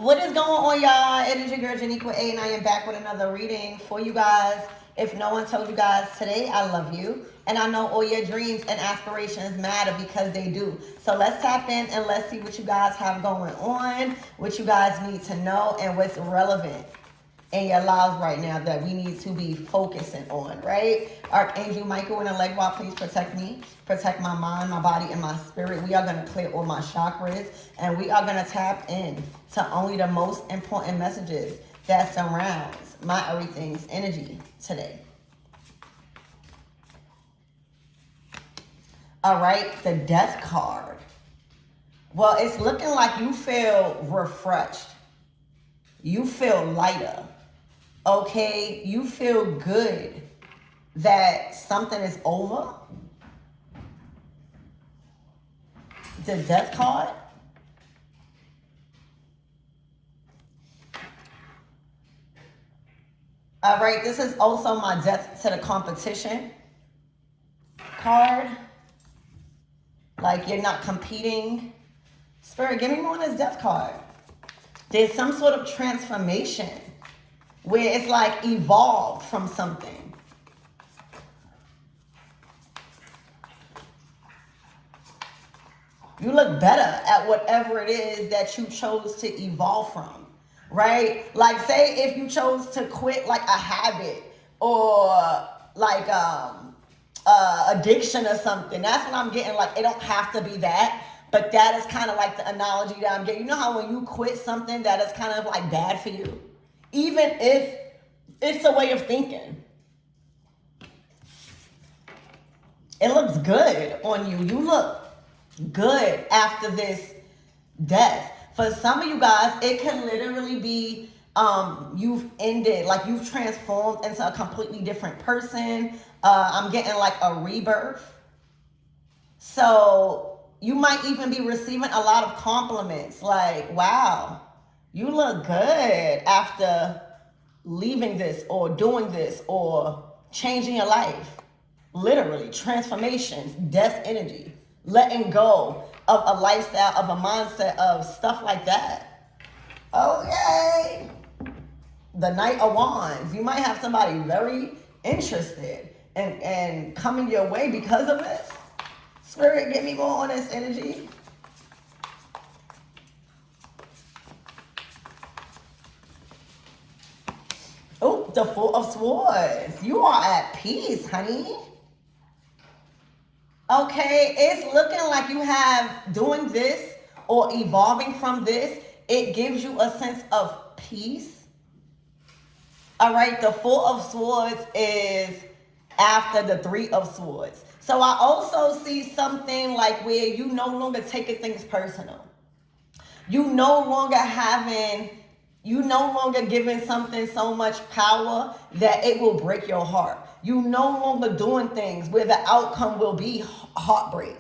What is going on, y'all? It is your girl Janiqua A, and I am back with another reading for you guys. If no one told you guys today, I love you. And I know all your dreams and aspirations matter because they do. So let's tap in and let's see what you guys have going on, what you guys need to know, and what's relevant in your lives right now that we need to be focusing on, right? Archangel Michael and Elegwa, please protect me, protect my mind, my body, and my spirit. We are going to clear all my chakras, and we are going to tap in to only the most important messages that surrounds my everything's energy today. All right, the Death card. Well, it's looking like you feel refreshed. You feel lighter. Okay, you feel good that something is over. The Death card. All right, this is also my death to the competition card. Like you're not competing. Spirit, give me more on this Death card. There's some sort of transformation where it's like evolved from something. You look better at whatever it is that you chose to evolve from, right? Like say if you chose to quit like a habit or like addiction or something, that's what I'm getting. Like it don't have to be that, but that is kind of like the analogy that I'm getting. You know how when you quit something that is kind of like bad for you? Even if it's a way of thinking. It looks good on you. You look good after this death. For some of you guys, it can literally be you've ended, like you've transformed into a completely different person. I'm getting like a rebirth. So you might even be receiving a lot of compliments like, wow, you look good after leaving this or doing this or changing your life. Literally, transformations, death energy, letting go of a lifestyle, of a mindset, of stuff like that. Okay. The Knight of Wands. You might have somebody very interested and coming your way because of this. Spirit, get me more on this energy. Oh, the Four of Swords. You are at peace, honey. Okay, it's looking like you have doing this or evolving from this. It gives you a sense of peace. All right, the Four of Swords is after the Three of Swords. So I also see something like where you no longer taking things personal. You no longer giving something so much power that it will break your heart. You no longer doing things where the outcome will be heartbreak.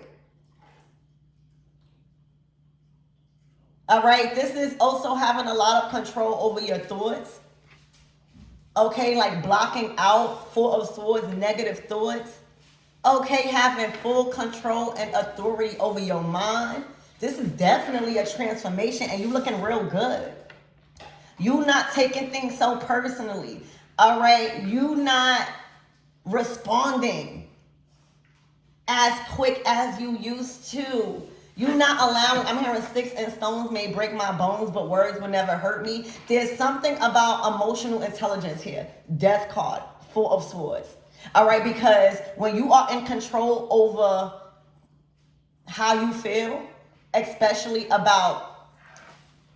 All right, this is also having a lot of control over your thoughts. Okay, like blocking out Four of Swords, negative thoughts. Okay, having full control and authority over your mind. This is definitely a transformation and you looking real good. You not taking things so personally. All right, you not responding as quick as you used to. You not allowing, I'm hearing sticks and stones may break my bones, but words will never hurt me. There's something about emotional intelligence here. Death card, Four of Swords. All right, because when you are in control over how you feel, especially about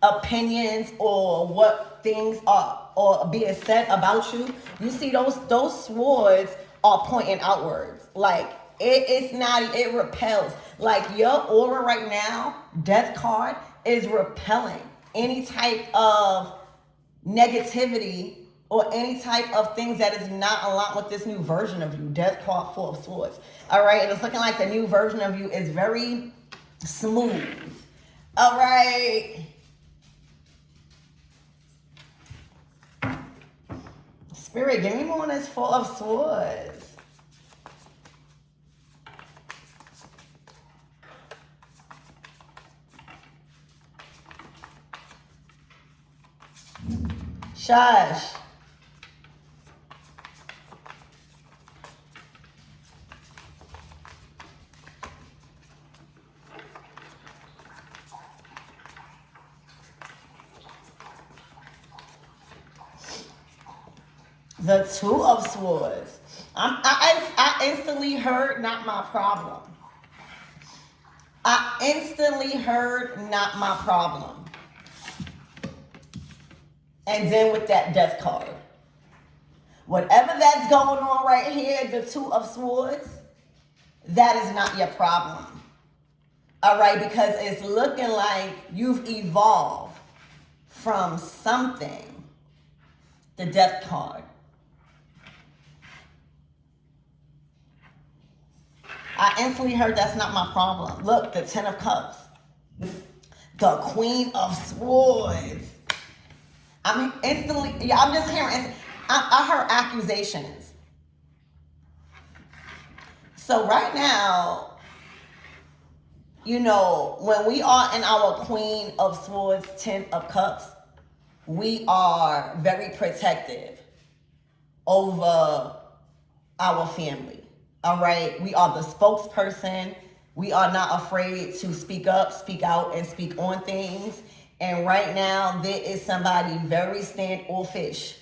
opinions or what things are or being said about you, you see those swords are pointing outwards. Like it repels. Like your aura right now, Death card, is repelling any type of negativity or any type of things that is not aligned with this new version of you. Death card, Four of Swords. All right, and it's looking like the new version of you is very smooth. All right. Spirit, give me more on this Four of Swords. Shush. The Two of Swords. I instantly heard not my problem. I instantly heard not my problem. And then with that Death card. Whatever that's going on right here, the Two of Swords, that is not your problem. All right, because it's looking like you've evolved from something. The Death card. I instantly heard that's not my problem. Look, the Ten of Cups. The Queen of Swords. I'm instantly, yeah, I'm just hearing, I heard accusations. So right now, you know, when we are in our Queen of Swords, Ten of Cups, we are very protective over our family. All right, we are the spokesperson. We are not afraid to speak up, speak out, and speak on things. And right now, there is somebody very standoffish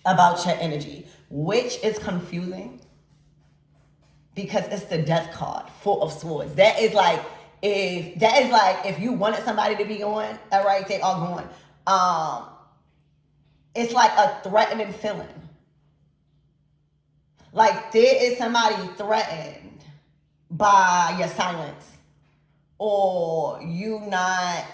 about your energy, which is confusing because it's the Death card, Four of Swords. That is like if you wanted somebody to be going, all right, they are going. It's like a threatening feeling. Like there is somebody threatened by your silence or you not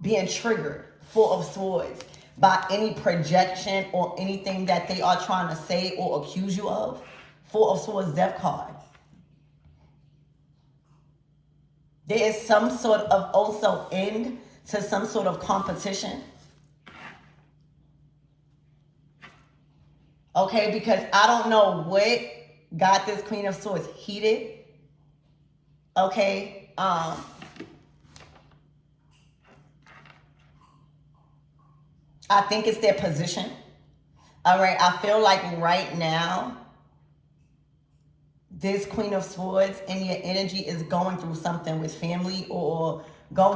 being triggered, Four of Swords, by any projection or anything that they are trying to say or accuse you of. Four of Swords, Death card. There is some sort of also end to some sort of competition. Okay, because I don't know what got this Queen of Swords heated. Okay, I think it's their position. All right, I feel like right now, this Queen of Swords and your energy is going through something with family or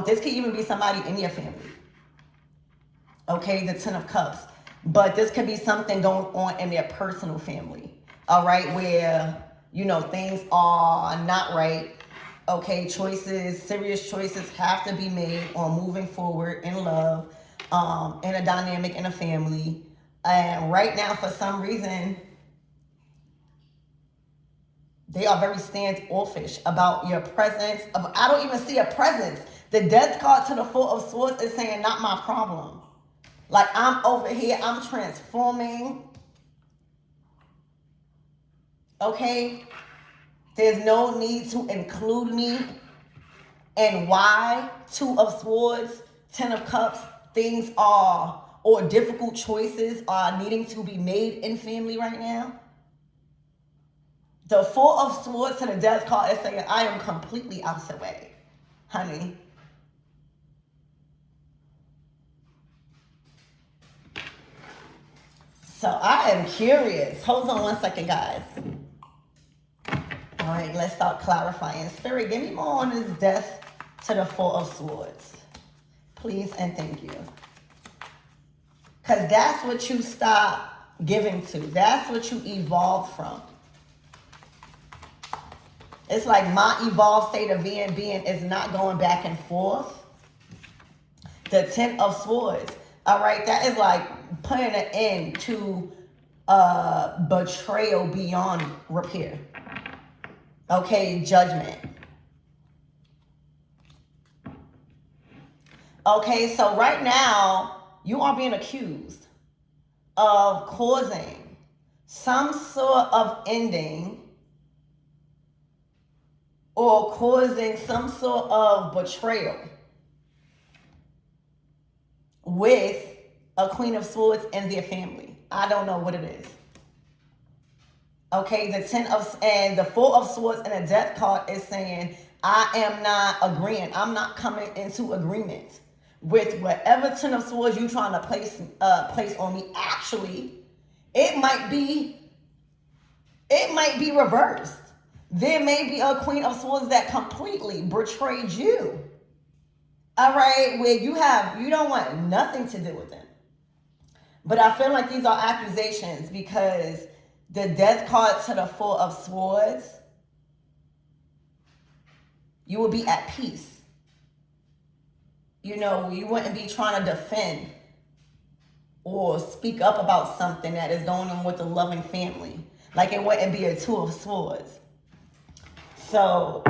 this could even be somebody in your family. Okay, the Ten of Cups. But this could be something going on in their personal family, all right, where, you know, things are not right, okay, serious choices have to be made on moving forward in love, in a dynamic, in a family. And right now, for some reason, they are very standoffish about your presence. I don't even see a presence. The Death card to the Four of Swords is saying, not my problem. Like, I'm over here, I'm transforming. Okay? There's no need to include me. And why? Two of Swords, Ten of Cups, things are, or difficult choices are needing to be made in family right now. The Four of Swords to the Death card is saying, I am completely out the way, honey. So I am curious. Hold on one second, guys. All right, let's start clarifying. Spirit, give me more on this Death to the Four of Swords. Please and thank you. Because that's what you stop giving to. That's what you evolve from. It's like my evolved state of being is not going back and forth. The Ten of Swords. All right, that is like putting an end to betrayal beyond repair. Okay, judgment. Okay, so right now, you are being accused of causing some sort of ending or causing some sort of betrayal with a Queen of Swords and their family. I don't know what it is. Okay, the Four of Swords and the Death card is saying, I am not agreeing. I'm not coming into agreement with whatever Ten of Swords you trying to place on me. Actually, it might be reversed. There may be a Queen of Swords that completely betrayed you. All right, where you don't want nothing to do with them. But I feel like these are accusations because the Death card to the Four of Swords, you will be at peace. You know, you wouldn't be trying to defend or speak up about something that is going on with a loving family. Like it wouldn't be a Two of Swords. So,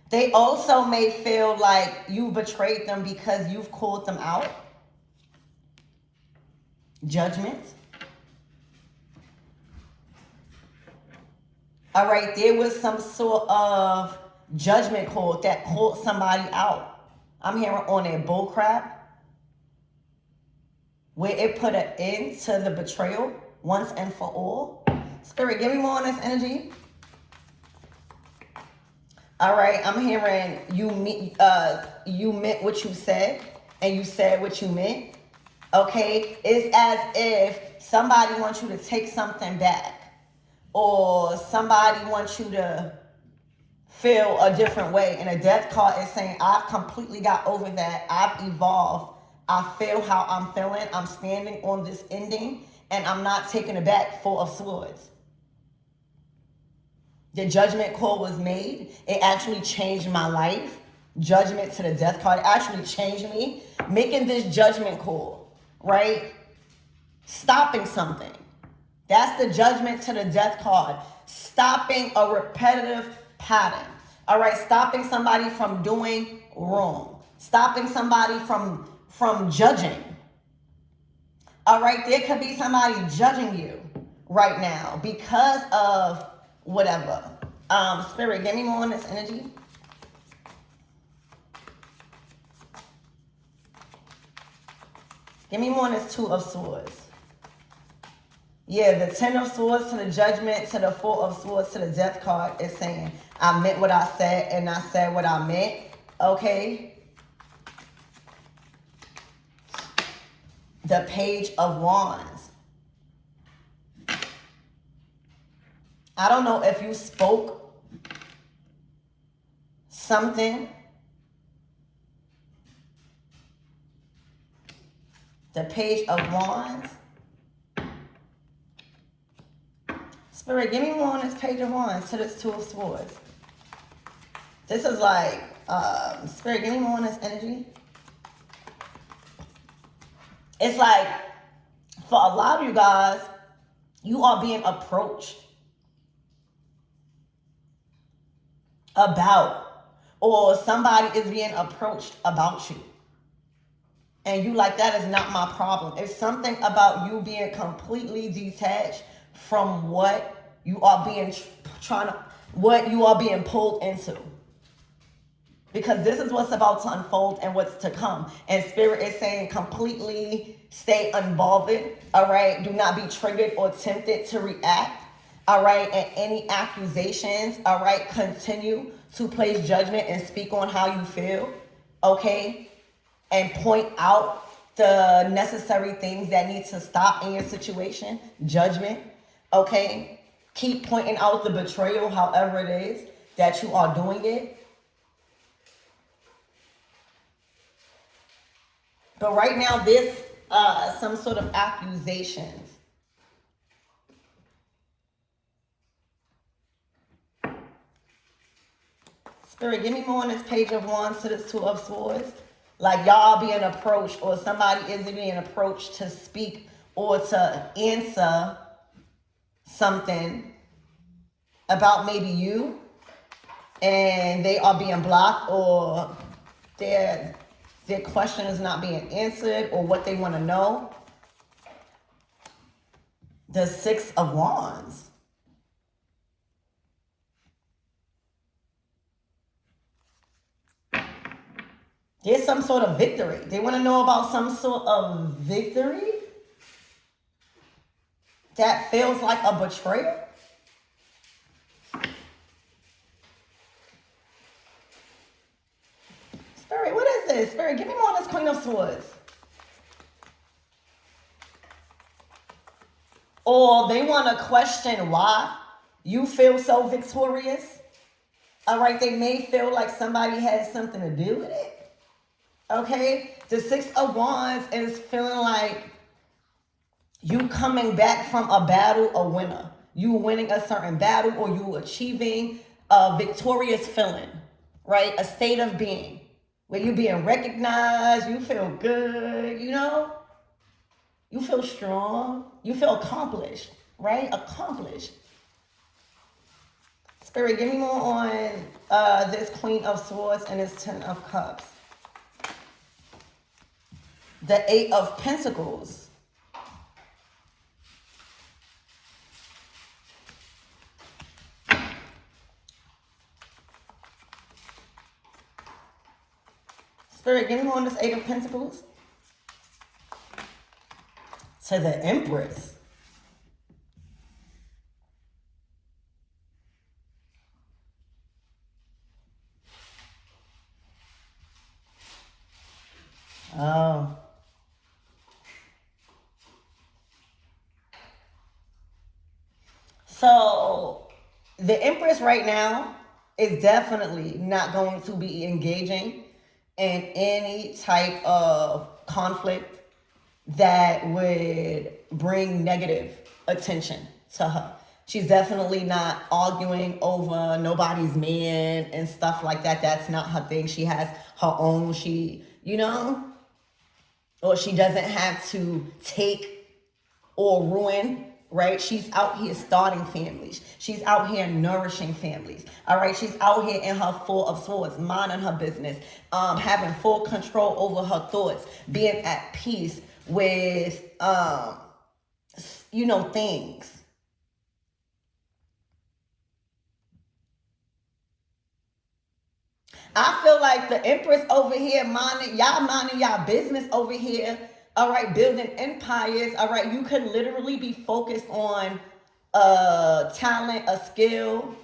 they also may feel like you betrayed them because you've called them out. Judgment. All right, there was some sort of judgment call that called somebody out. I'm hearing on a bullcrap where it put an end to the betrayal once and for all. Spirit, give me more on this energy. All right, I'm hearing you meant what you said, and you said what you meant. Okay, it's as if somebody wants you to take something back, or somebody wants you to feel a different way. And a Death card is saying, I've completely got over that. I've evolved. I feel how I'm feeling. I'm standing on this ending, and I'm not taking it back. Four of Swords. The judgment call was made. It actually changed my life. Judgment to the Death card actually changed me. Making this judgment call, right? Stopping something. That's the judgment to the Death card. Stopping a repetitive pattern. All right, stopping somebody from doing wrong. Stopping somebody from judging. All right, there could be somebody judging you right now because of whatever. Spirit, give me more on this energy. Give me more on this Two of Swords. Yeah, the Ten of Swords to the Judgment, to the Four of Swords, to the Death card is saying, I meant what I said, and I said what I meant. Okay. The Page of Wands. I don't know if you spoke something. The Page of Wands. Spirit, give me more on this Page of Wands to this Two of Swords. This is like, Spirit, give me more on this energy. It's like, for a lot of you guys, you are being approached about, or somebody is being approached about you. And you like, that is not my problem. It's something about you being completely detached from what you are being what you are being pulled into. Because this is what's about to unfold and what's to come. And Spirit is saying completely stay involved. All right. Do not be triggered or tempted to react. All right. And any accusations. All right. Continue to place judgment and speak on how you feel. Okay. And point out the necessary things that need to stop in your situation. Judgment. Okay. Keep pointing out the betrayal, however it is that you are doing it. But right now, there's some sort of accusations. Spirit, give me more on this Page of Wands to this Two of Swords. Like y'all being approached, or somebody is being approached to speak or to answer something about maybe you, and they are being blocked, or their question is not being answered, or what they want to know. The Six of Wands. There's some sort of victory. They want to know about some sort of victory that feels like a betrayal. Spirit, what this? Spirit, give me more on this Queen of Swords. Or they want to question why you feel so victorious. All right, they may feel like somebody has something to do with it. Okay, the Six of Wands is feeling like you coming back from a battle a winner. You winning a certain battle, or you achieving a victorious feeling, right? A state of being where you being recognized, you feel good, you know? You feel strong, you feel accomplished, right? Accomplished. Spirit, give me more on this Queen of Swords and this Ten of Cups. The Eight of Pentacles. Spirit, give me more on this Eight of Pentacles. To the Empress. Oh. So the Empress right now is definitely not going to be engaging in any type of conflict that would bring negative attention to her. She's definitely not arguing over nobody's man and stuff like that. That's not her thing. She has her own, or she doesn't have to take or ruin, right? She's out here starting families. She's out here nourishing families. All right. She's out here in her Four of Swords, minding her business, having full control over her thoughts, being at peace with, things. I feel like the Empress over here minding y'all business over here. All right, building empires. All right, you could literally be focused on talent, a skill,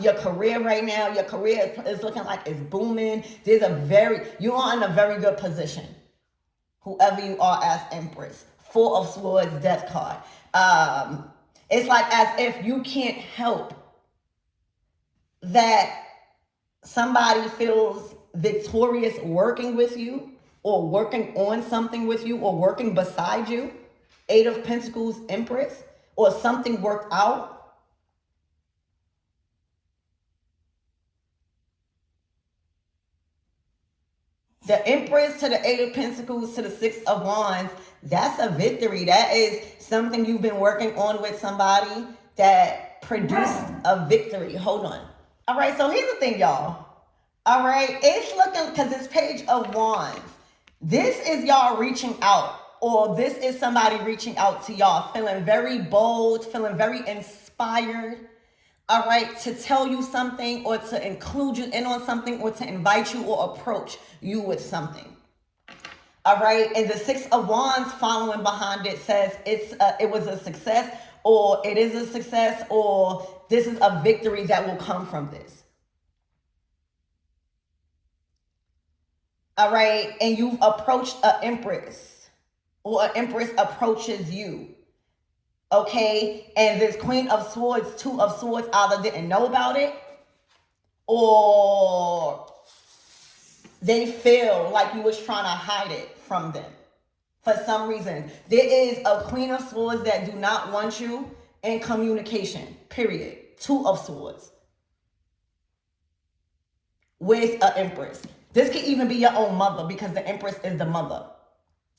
your career right now. Your career is looking like it's booming. You are in a very good position. Whoever you are as Empress. Four of Swords, Death card. It's like as if you can't help that somebody feels victorious working with you, or working on something with you, or working beside you. Eight of Pentacles, Empress, or something worked out. The Empress to the Eight of Pentacles to the Six of Wands, that's a victory. That is something you've been working on with somebody that produced a victory. Hold on. All right, so here's the thing, y'all. All right, it's looking, because it's Page of Wands. This is y'all reaching out, or this is somebody reaching out to y'all, feeling very bold, feeling very inspired, all right, to tell you something, or to include you in on something, or to invite you or approach you with something. All right, and the Six of Wands following behind it says it was a success, or it is a success, or this is a victory that will come from this. All right, and you've approached an Empress, or an Empress approaches you. Okay, and this Queen of Swords, Two of Swords either didn't know about it, or they feel like you was trying to hide it from them for some reason. There is a Queen of Swords that do not want you in communication, period. Two of Swords with an Empress. This could even be your own mother, because the Empress is the mother.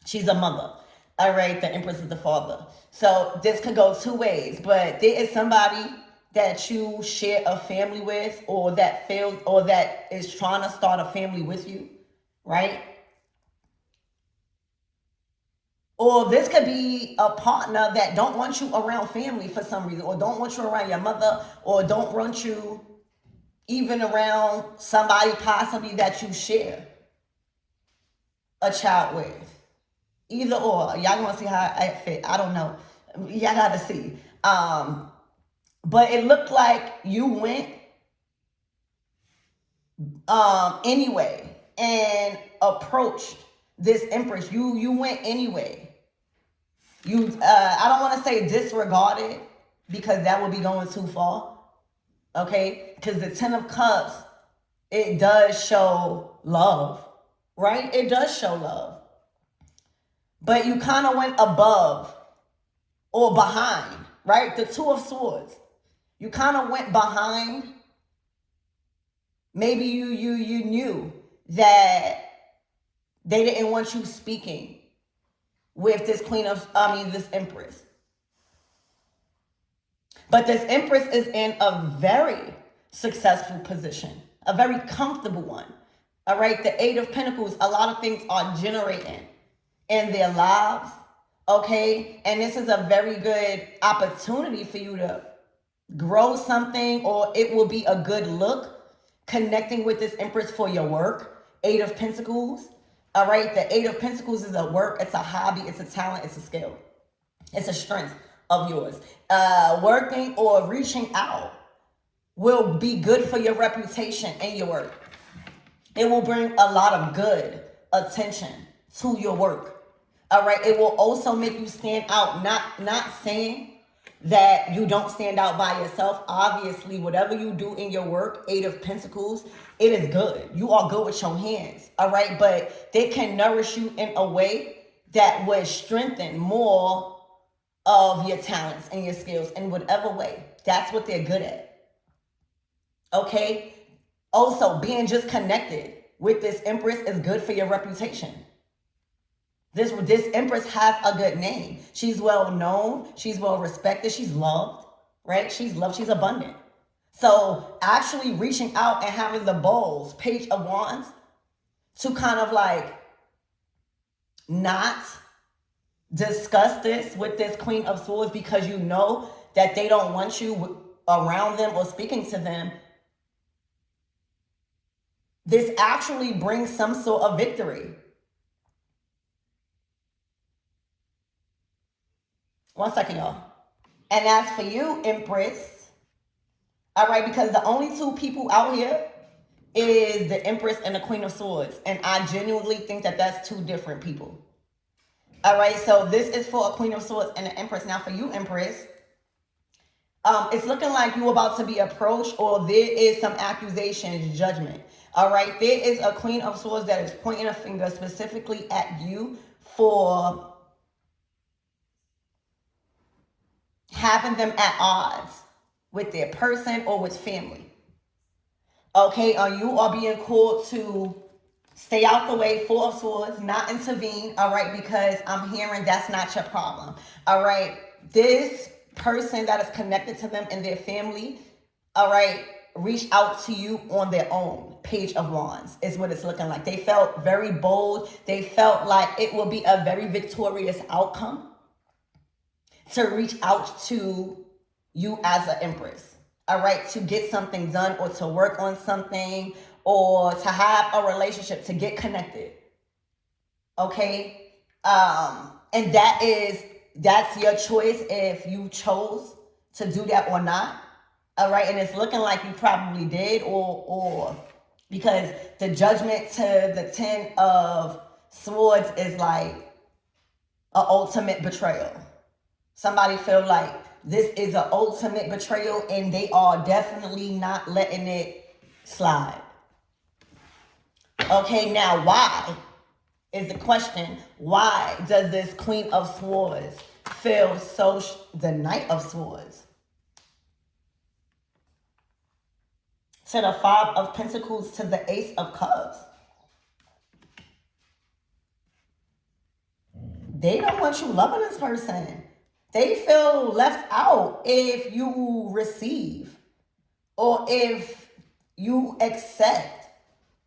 She's a mother. All right, the Empress is the father. So this could go two ways, but there is somebody that you share a family with, or that fails, or that is trying to start a family with you, right? Or this could be a partner that don't want you around family for some reason, or don't want you around your mother, or don't want you even around somebody possibly that you share a child with. Either or. Y'all gonna see how I fit. I don't know. Y'all gotta see. But it looked like you went anyway and approached this Empress. You went anyway. I don't want to say disregarded because that would be going too far. Okay? Because the Ten of Cups, it does show love, right? It does show love. But you kind of went above or behind, right? The Two of Swords. You kind of went behind. Maybe you knew that they didn't want you speaking with this this Empress. But this Empress is in a very successful position, a very comfortable one. All right, the Eight of Pentacles, a lot of things are generating in their lives, okay? And this is a very good opportunity for you to grow something, or it will be a good look connecting with this Empress for your work. Eight of Pentacles, all right? The Eight of Pentacles is a work, it's a hobby, it's a talent, it's a skill. It's a strength of yours. Working or reaching out will be good for your reputation and your work. It will bring a lot of good attention to your work. All right. It will also make you stand out. Not saying that you don't stand out by yourself. Obviously, whatever you do in your work, Eight of Pentacles, it is good. You are good with your hands. All right. But they can nourish you in a way that would strengthen more of your talents and your skills in whatever way. That's what they're good at. Okay. Also, being just connected with this Empress is good for your reputation. This Empress has a good name. She's well known. She's well respected. She's loved, right? She's loved. She's abundant. So actually reaching out and having the balls, Page of Wands, to kind of like not discuss this with this Queen of Swords because you know that they don't want you around them or speaking to them. This actually brings some sort of victory. One second, y'all. And as for you, Empress, all right, because the only two people out here is the Empress and the Queen of Swords. And I genuinely think that that's two different people. All right, so this is for a Queen of Swords and an Empress. Now for you, Empress, it's looking like you're about to be approached or there is some accusations, judgment. All right, there is a Queen of Swords that is pointing a finger specifically at you for having them at odds with their person or with family. Okay, you are being called to stay out the way, Four of Swords, not intervene, all right, because I'm hearing that's not your problem. All right, this person that is connected to them and their family, all right, reach out to you on their own. Page of Wands is what it's looking like. They felt very bold. They felt like it will be a very victorious outcome to reach out to you as an Empress, all right, to get something done or to work on something or to have a relationship, to get connected, okay? And that's your choice if you chose to do that or not, all right? And it's looking like you probably did or because the judgment to the Ten of Swords is like an ultimate betrayal. Somebody feel like this is an ultimate betrayal and they are definitely not letting it slide. Okay, now why is the question? Why does this Queen of Swords feel so, the Knight of Swords? To the Five of Pentacles, to the Ace of Cups. They don't want you loving this person. They feel left out if you receive or if you accept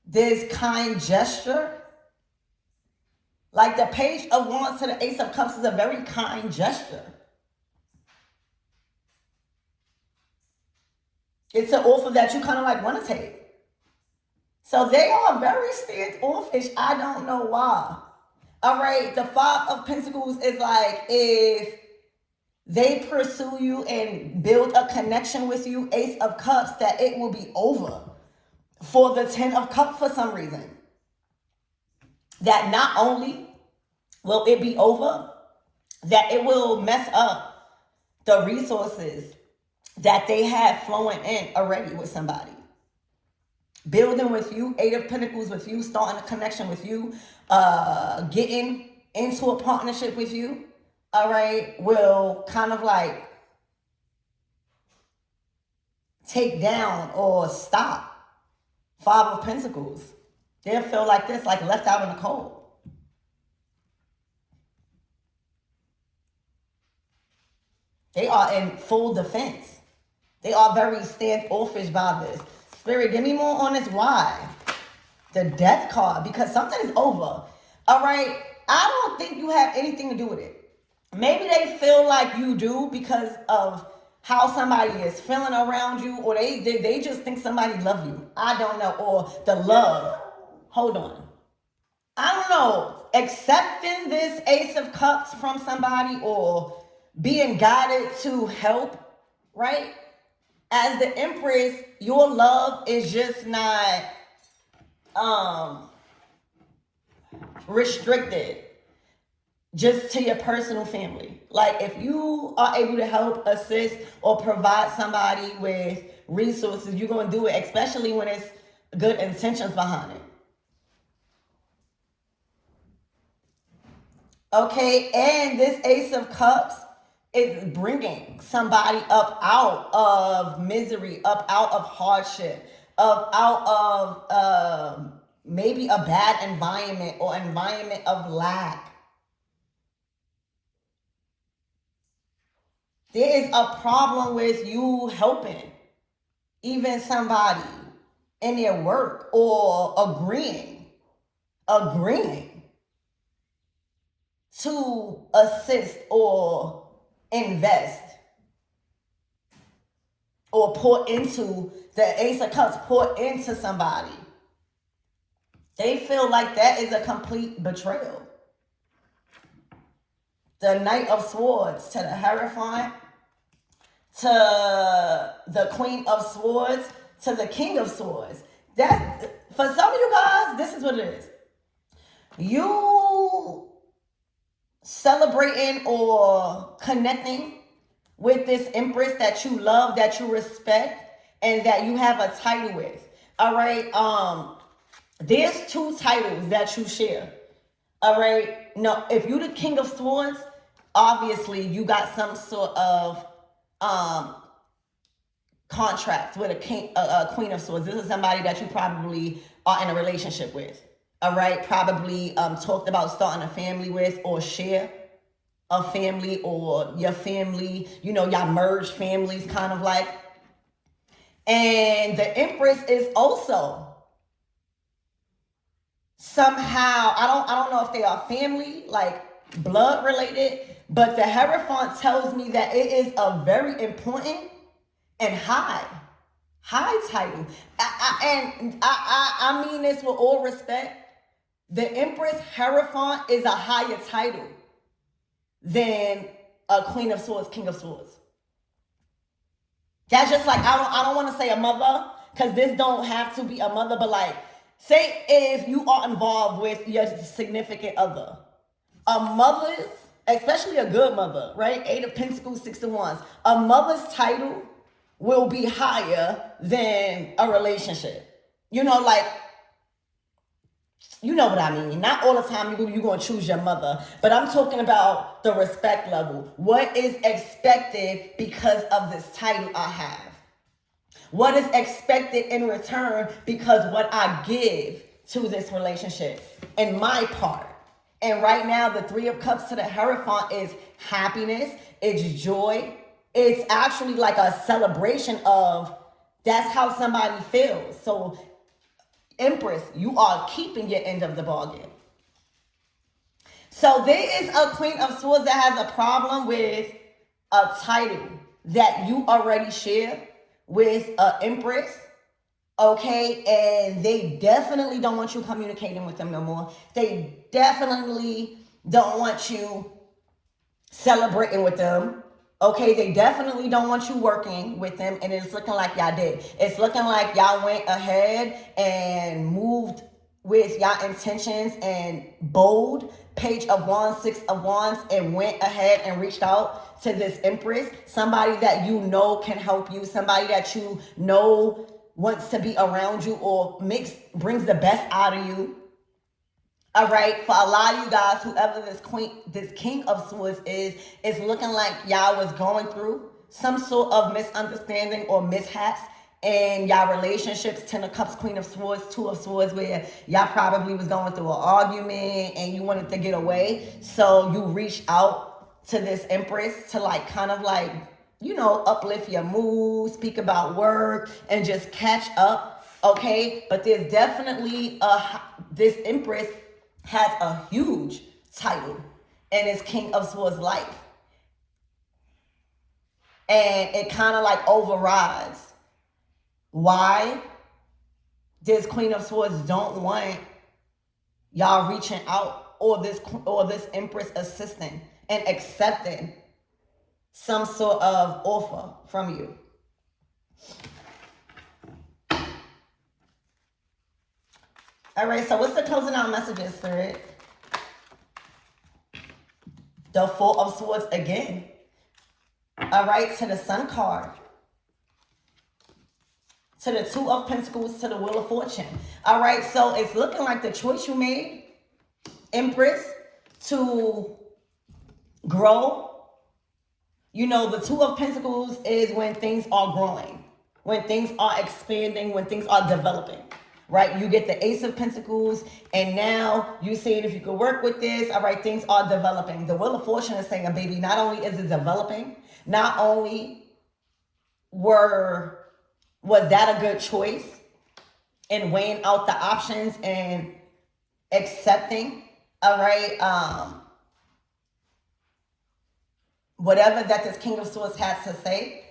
this kind gesture. Like the Page of Wands to the Ace of Cups is a very kind gesture. It's an offer that you kind of like want to take. So they are very standoffish. I don't know why. All right, the Five of Pentacles is like if they pursue you and build a connection with you, Ace of Cups, that it will be over. for the Ten of Cups for some reason. That not only will it be over, that it will mess up the resources that they have flowing in already with somebody. Building with you, Eight of Pentacles with you, starting a connection with you, getting into a partnership with you, all right, will kind of like take down or stop Five of Pentacles. They'll feel like this, like left out in the cold. They are in full defense. They are very standoffish by this. Spirit, give me more on this. Why? The Death card, because something is over. All right? I don't think you have anything to do with it. Maybe they feel like you do because of how somebody is feeling around you, or they just think somebody loves you. I don't know. Or the love. Hold on. I don't know. Accepting this Ace of Cups from somebody or being guided to help, right? As the Empress, your love is just not restricted just to your personal family. Like if you are able to help, assist, or provide somebody with resources, you're going to do it, especially when it's good intentions behind it. Okay, and this Ace of Cups is bringing somebody up out of misery, up out of hardship, up out of maybe a bad environment or environment of lack. There is a problem with you helping even somebody in their work or agreeing to assist or invest or pour into the Ace of Cups, pour into somebody. They feel like that is a complete betrayal. The Knight of Swords to the Hierophant, to the Queen of Swords, to the King of Swords. That's, for some of you guys, this is what it is. You celebrating or connecting with this Empress that you love, that you respect, and that you have a title with. All right. There's two titles that you share. All right. No, if you're the King of Swords, obviously you got some sort of contract with a Queen of Swords. This is somebody that you probably are in a relationship with. All right. Probably talked about starting a family with, or share a family, or your family, you know, y'all merge families kind of like. And the Empress is also somehow, I don't know if they are family, like blood related, but the Hierophant tells me that it is a very important and high title. I mean this with all respect. The Empress Hierophant is a higher title than a Queen of Swords, King of Swords. That's just like, I don't want to say a mother, because this don't have to be a mother, but like, say if you are involved with your significant other. A mother's, especially a good mother, right? 8 of Pentacles, 6 of Wands. A mother's title will be higher than a relationship. You know, like, you know what I mean. Not all the time you're going to choose your mother, but I'm talking about the respect level. What is expected because of this title I have? What is expected in return because what I give to this relationship and my part? And right now, the Three of Cups to the Hierophant is happiness, it's joy. It's actually like a celebration of that's how somebody feels. So Empress, you are keeping your end of the bargain. So there is a Queen of Swords that has a problem with a title that you already share with an Empress, okay? And they definitely don't want you communicating with them no more. They definitely don't want you celebrating with them. Okay, they definitely don't want you working with them, and it's looking like y'all did. It's looking like y'all went ahead and moved with y'all intentions and bold Page of Wands, Six of Wands, and went ahead and reached out to this Empress, somebody that you know can help you, somebody that you know wants to be around you or brings the best out of you. All right, for a lot of you guys, whoever this King of Swords is, it's looking like y'all was going through some sort of misunderstanding or mishaps in y'all relationships. Ten of Cups, Queen of Swords, Two of Swords, where y'all probably was going through an argument and you wanted to get away. So you reached out to this Empress to like kind of like, you know, uplift your mood, speak about work, and just catch up. Okay, but there's definitely this Empress has a huge title in his King of Swords life. And it kind of like overrides why this Queen of Swords don't want y'all reaching out or this Empress assisting and accepting some sort of offer from you. All right, so what's the closing out messages, Spirit? The Four of Swords again. All right, to the Sun card. To the Two of Pentacles, to the Wheel of Fortune. All right, so it's looking like the choice you made, Empress, to grow. You know, the Two of Pentacles is when things are growing, when things are expanding, when things are developing. Right, you get the Ace of Pentacles, and now you saying if you could work with this, all right, things are developing. The Wheel of Fortune is saying, baby, not only is it developing, not only was that a good choice in weighing out the options and accepting, all right, whatever that this King of Swords has to say.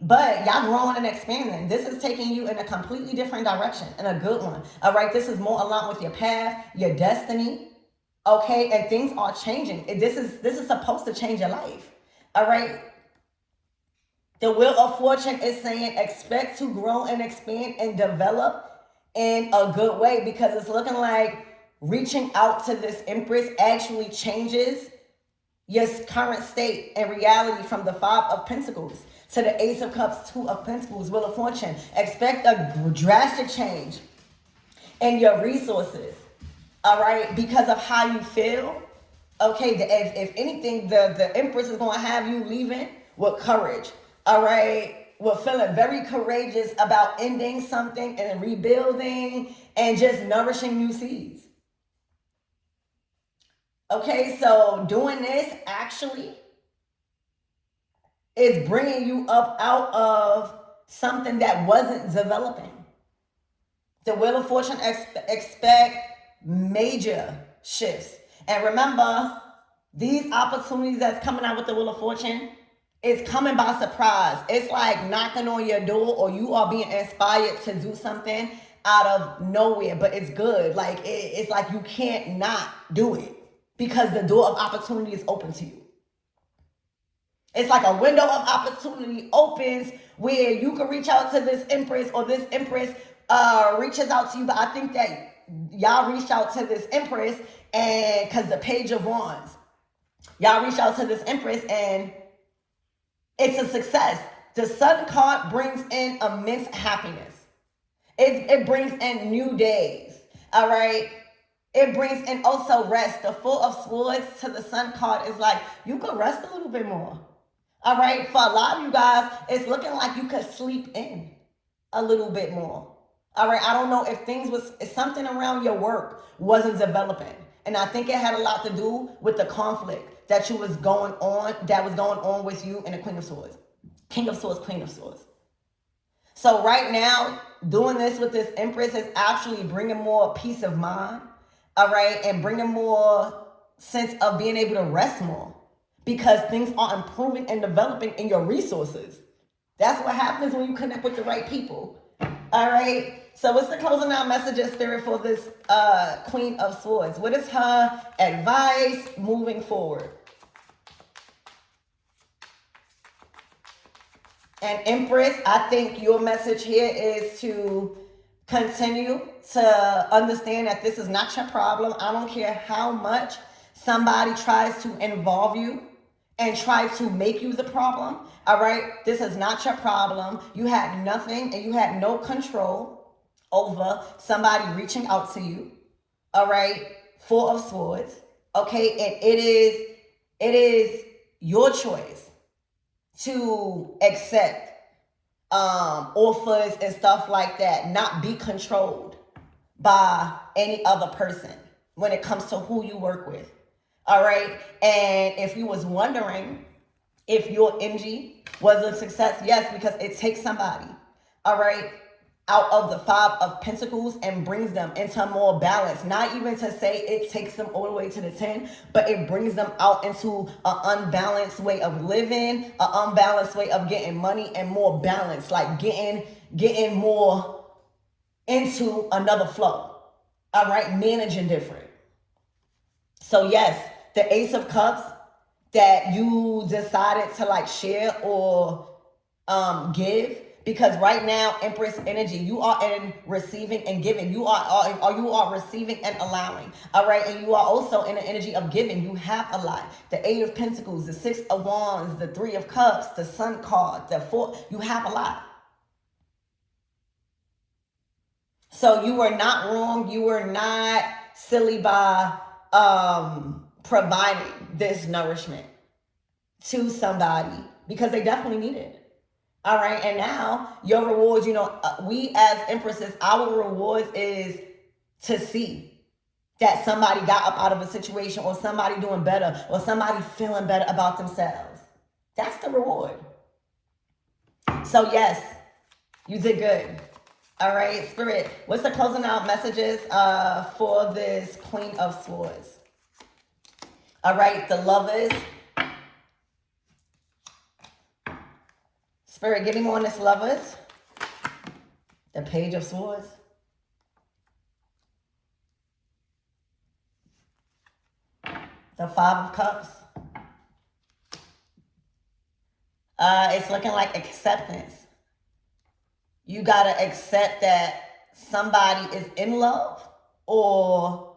But y'all growing and expanding. This is taking you in a completely different direction, and a good one. All right, this is more aligned with your path, your destiny. Okay, and things are changing. This is supposed to change your life. All right. The Wheel of Fortune is saying expect to grow and expand and develop in a good way, because it's looking like reaching out to this Empress actually changes your current state and reality from the Five of Pentacles to the Ace of Cups, Two of Pentacles, Wheel of Fortune. Expect a drastic change in your resources, all right, because of how you feel. Okay, if anything, the Empress is going to have you leaving with courage, all right, with feeling very courageous about ending something and rebuilding and just nourishing new seeds. Okay, so doing this actually is bringing you up out of something that wasn't developing. The Wheel of Fortune expect major shifts. And remember, these opportunities that's coming out with the Wheel of Fortune is coming by surprise. It's like knocking on your door, or you are being inspired to do something out of nowhere, but it's good. Like it's like you can't not do it, because the door of opportunity is open to you. It's like a window of opportunity opens where you can reach out to this Empress, or this Empress reaches out to you. But I think that y'all reached out to this Empress, and because the Page of Wands, y'all reached out to this Empress and it's a success. The Sun card brings in immense happiness. It brings in new days. All right. It brings in also rest. The Four of Swords to the Sun card is like, you could rest a little bit more. All right. For a lot of you guys, it's looking like you could sleep in a little bit more. All right. I don't know if something around your work wasn't developing. And I think it had a lot to do with the conflict that was going on with you and the Queen of Swords. King of Swords, Queen of Swords. So right now, doing this with this Empress is actually bringing more peace of mind. All right. And bringing more sense of being able to rest more, because things are improving and developing in your resources. That's what happens when you connect with the right people. All right. So what's the closing out message, Spirit, for this Queen of Swords? What is her advice moving forward? And Empress, I think your message here is to continue to understand that this is not your problem. I don't care how much somebody tries to involve you and try to make you the problem. All right, this is not your problem. You had nothing and you had no control over somebody reaching out to you. All right, Four of Swords. Okay, and it is your choice to accept offers and stuff like that, not be controlled by any other person when it comes to who you work with. All right, and if you was wondering if your energy was a success, yes, because it takes somebody, all right, out of the Five of Pentacles and brings them into more balance. Not even to say it takes them all the way to the 10, but it brings them out into an unbalanced way of living, an unbalanced way of getting money, and more balance, like getting more into another flow. All right, managing different. So yes, the Ace of Cups that you decided to like share or give, because right now, Empress energy, you are in receiving and giving. You are receiving and allowing. All right, and you are also in the energy of giving. You have a lot. The Eight of Pentacles, the Six of Wands, the Three of Cups, the Sun card, the Four. You have a lot. So you were not wrong. You were not silly by providing this nourishment to somebody, because they definitely need it. All right, and now your rewards, we as Empresses, our rewards is to see that somebody got up out of a situation, or somebody doing better, or somebody feeling better about themselves. That's the reward. So yes, you did good. All right, Spirit, what's the closing out messages for this Queen of Swords? All right, the Lovers. Spirit, give me more on this Lovers. The Page of Swords. The Five of Cups. It's looking like acceptance. You got to accept that somebody is in love, or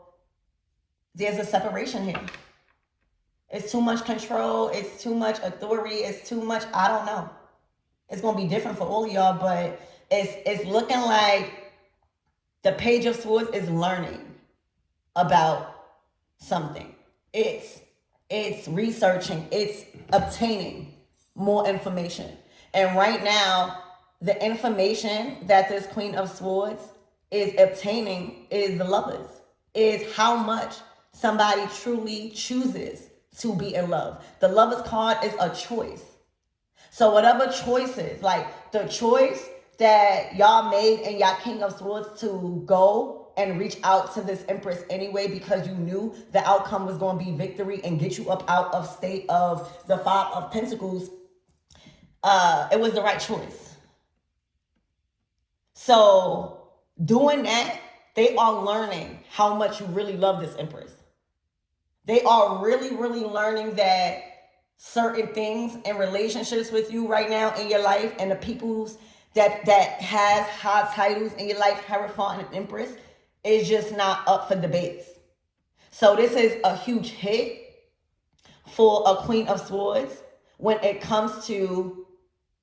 there's a separation here. It's too much control. It's too much authority. It's too much, I don't know. It's going to be different for all of y'all, but it's looking like the Page of Swords is learning about something. It's researching. It's obtaining more information. And right now, the information that this Queen of Swords is obtaining is the Lovers. Is how much somebody truly chooses to be in love. The Lovers card is a choice. So whatever choices, like the choice that y'all made in y'all King of Swords to go and reach out to this Empress anyway, because you knew the outcome was going to be victory and get you up out of state of the Five of Pentacles, it was the right choice. So doing that, they are learning how much you really love this Empress. They are really, really learning that certain things and relationships with you right now in your life, and the people's that has high titles in your life, Hierophant and Empress, is just not up for debates. So this is a huge hit for a Queen of Swords when it comes to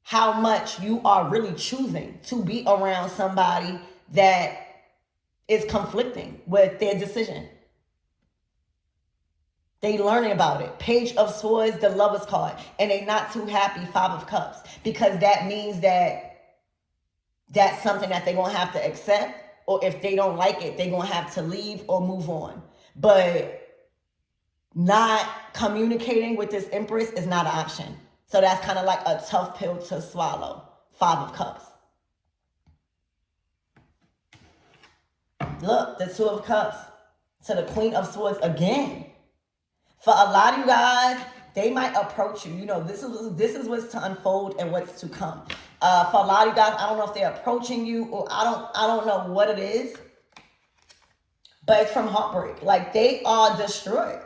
how much you are really choosing to be around somebody that is conflicting with their decision. They learning about it. Page of Swords, the Lovers card. And they not too happy, Five of Cups. Because that means that that's something that they're going to have to accept. Or if they don't like it, they're going to have to leave or move on. But not communicating with this Empress is not an option. So that's kind of like a tough pill to swallow. Five of Cups. Look, the Two of Cups. So the Queen of Swords again. For a lot of you guys, they might approach you. This is what's to unfold and what's to come. For a lot of you guys, I don't know if they're approaching you, or I don't know what it is. But it's from heartbreak. Like, they are destroyed.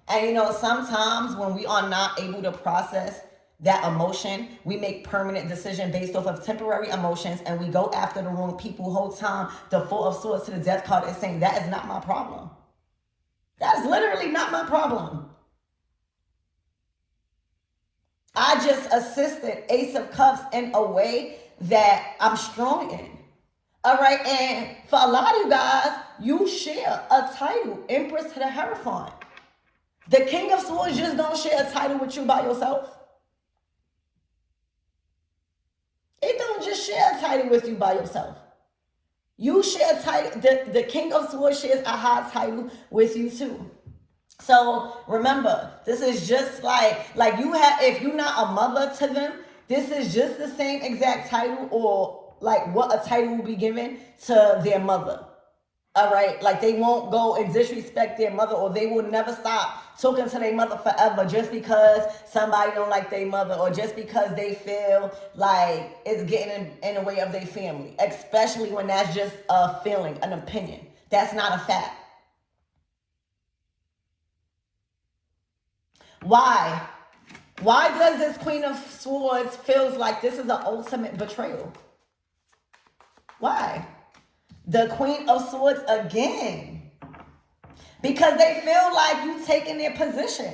And sometimes when we are not able to process that emotion. We make permanent decision based off of temporary emotions, and we go after the wrong people whole time. The Four of Swords to the Death card is saying that is not my problem. That is literally not my problem. I just assisted Ace of Cups in a way that I'm strong in. All right, and for a lot of you guys, you share a title, Empress to the Hierophant. The King of Swords just don't share a title with you by yourself. It don't just share a title with you by yourself. You share a title, the King of Swords shares a high title with you too. So remember, this is just like you have, if you're not a mother to them, this is just the same exact title, or like what a title will be given to their mother. All right, like they won't go and disrespect their mother, or they will never stop talking to their mother forever just because somebody don't like their mother, or just because they feel like it's getting in the way of their family, especially when that's just a feeling, an opinion. That's not a fact. Why? Why does this Queen of Swords feels like this is an ultimate betrayal? Why? The Queen of Swords again. Because they feel like you taking their position.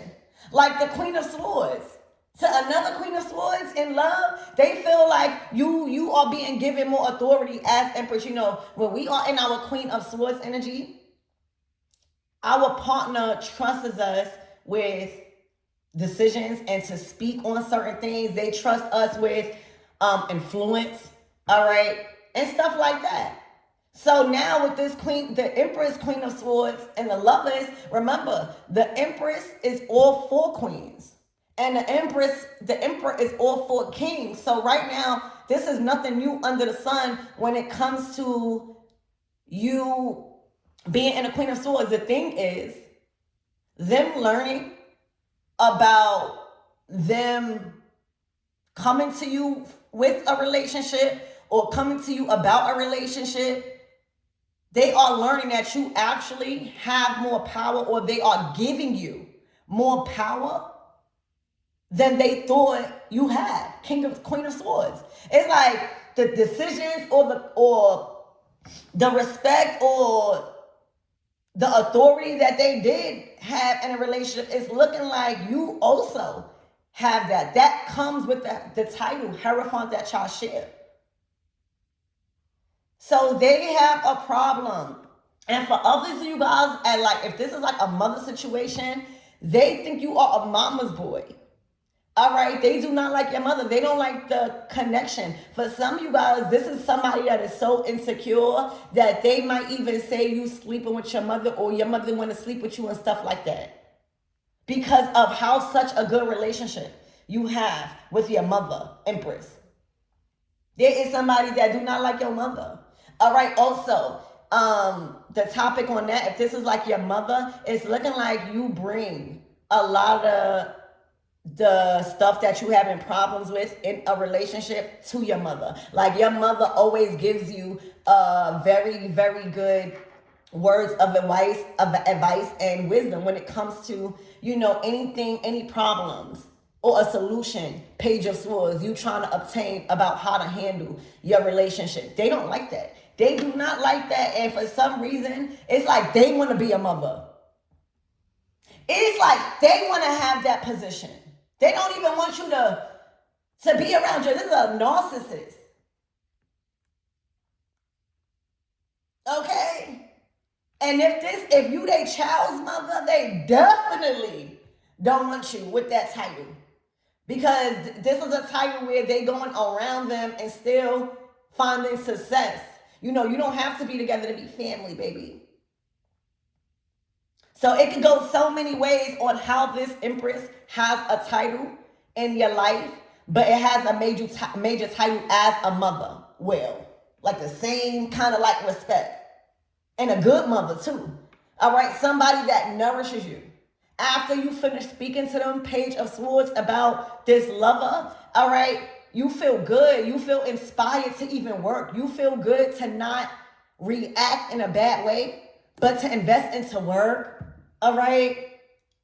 Like the Queen of Swords to another Queen of Swords in love, they feel like you are being given more authority as Empress. You know, when we are in our Queen of Swords energy, our partner trusts us with decisions and to speak on certain things. They trust us with influence, all right, and stuff like that. So now with this queen, the Empress, Queen of Swords, and the Lovers, remember, the Empress is all four queens. And the Emperor is all four kings. So right now, this is nothing new under the sun when it comes to you being in a Queen of Swords. The thing is, them learning about them coming to you with a relationship or coming to you about a relationship, they are learning that you actually have more power, or they are giving you more power than they thought you had. Queen of Swords. It's like the decisions or the respect or the authority that they did have in a relationship is looking like you also have that. That comes with the title, Hierophant, that y'all share. So they have a problem. And for others of you guys, and like if this is like a mother situation, they think you are a mama's boy. All right, they do not like your mother. They don't like the connection. For some of you guys, this is somebody that is so insecure that they might even say you sleeping with your mother, or your mother want to sleep with you and stuff like that, because of how such a good relationship you have with your mother, Empress. There is somebody that do not like your mother. All right, also, the topic on that, if this is like your mother, it's looking like you bring a lot of the stuff that you having problems with in a relationship to your mother. Like your mother always gives you very, very good words of advice and wisdom when it comes to, you know, anything, any problems or a solution. Page of Swords, you trying to obtain about how to handle your relationship. They don't like that. They do not like that. And for some reason, it's like they want to be a mother. It's like they want to have that position. They don't even want you to be around you. This is a narcissist. Okay? And if you their child's mother, they definitely don't want you with that title. Because this is a title where they going around them and still finding success. You know, you don't have to be together to be family, baby. So it can go so many ways on how this Empress has a title in your life, but it has a major title as a mother. Well, like the same kind of like respect. And a good mother too. All right, somebody that nourishes you. After you finish speaking to them, Page of Swords, about this lover, all right, you feel good. You feel inspired to even work. You feel good to not react in a bad way, but to invest into work, all right?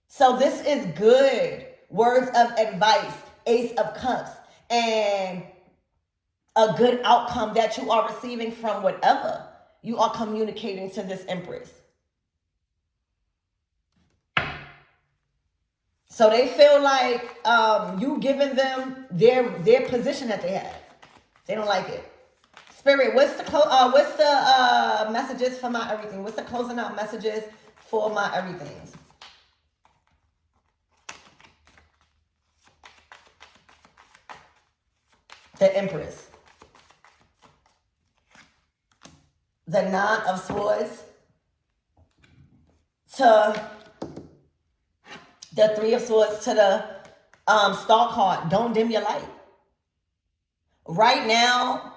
So this is good. Words of advice. Ace of Cups and a good outcome that you are receiving from whatever you are communicating to this Empress. So they feel like you giving them their position that they have. They don't like it. Spirit, what's the messages for my everything? What's the closing out messages for my everythings? The Empress. The Nine of Swords to the Three of Swords to the Star card. Don't dim your light. Right now,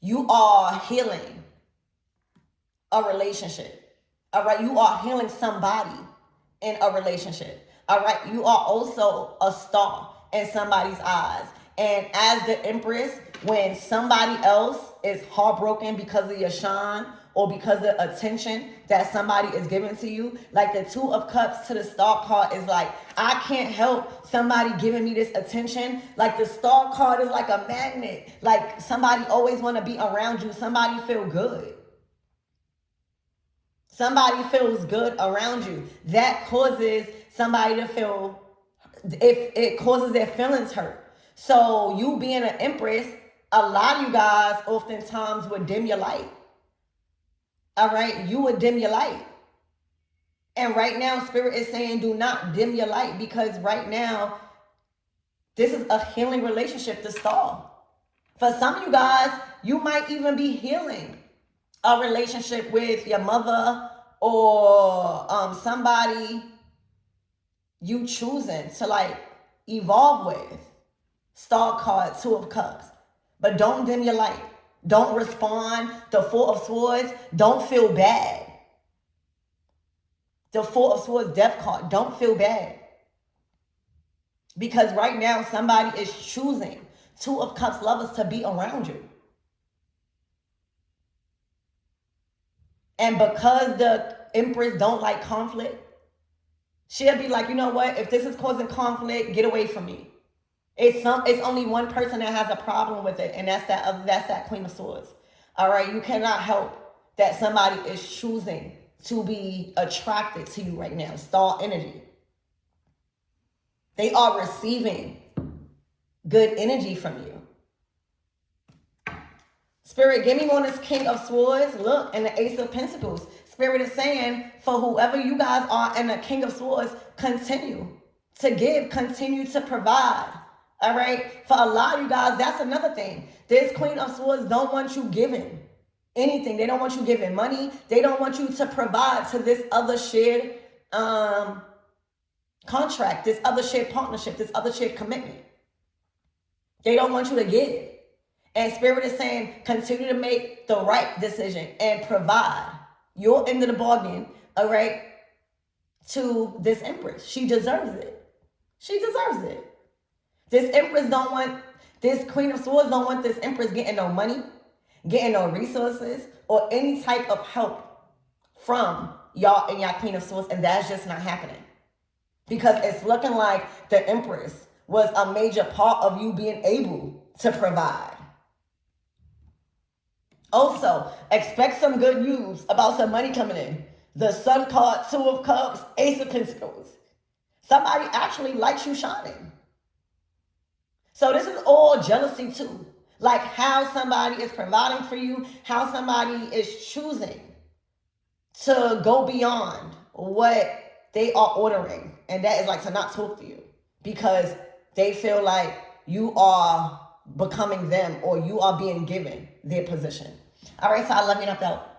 you are healing a relationship. All right, you are healing somebody in a relationship. All right, you are also a star in somebody's eyes. And as the Empress, when somebody else is heartbroken because of your shine or because of the attention that somebody is giving to you, like the Two of Cups to the Star card is like, I can't help somebody giving me this attention. Like the Star card is like a magnet. Like somebody always want to be around you. Somebody feel good. Somebody feels good around you. That causes somebody to feel, if it causes their feelings hurt. So you being an Empress, a lot of you guys oftentimes would dim your light. All right, you would dim your light. And right now, Spirit is saying do not dim your light, because right now, this is a healing relationship to stall. For some of you guys, you might even be healing a relationship with your mother or somebody you choosing to like evolve with. Star card, Two of Cups. But don't dim your light. Don't respond. The Four of Swords, don't feel bad. The Four of Swords, Death card, don't feel bad. Because right now, somebody is choosing Two of Cups lovers to be around you. And because the Empress don't like conflict, she'll be like, you know what? If this is causing conflict, get away from me. It's only one person that has a problem with it, and that's that Queen of Swords. All right, you cannot help that somebody is choosing to be attracted to you right now. Star energy. They are receiving good energy from you. Spirit, give me one of this King of Swords. Look, and the Ace of Pentacles. Spirit is saying, for whoever you guys are and the King of Swords, continue to give, continue to provide. All right, for a lot of you guys, that's another thing. This Queen of Swords don't want you giving anything. They don't want you giving money. They don't want you to provide to this other shared contract, this other shared partnership, this other shared commitment. They don't want you to give. And Spirit is saying, continue to make the right decision and provide your end of the bargain, all right, to this Empress. She deserves it. She deserves it. This Empress don't want, this Queen of Swords don't want this Empress getting no money, getting no resources, or any type of help from y'all and y'all Queen of Swords, and that's just not happening. Because it's looking like the Empress was a major part of you being able to provide. Also, expect some good news about some money coming in. The Sun card, Two of Cups, Ace of Pentacles. Somebody actually likes you shining. So this is all jealousy too. Like how somebody is providing for you, how somebody is choosing to go beyond what they are ordering. And that is like to not talk to you because they feel like you are becoming them or you are being given their position. All right, so I love you, and I'm out.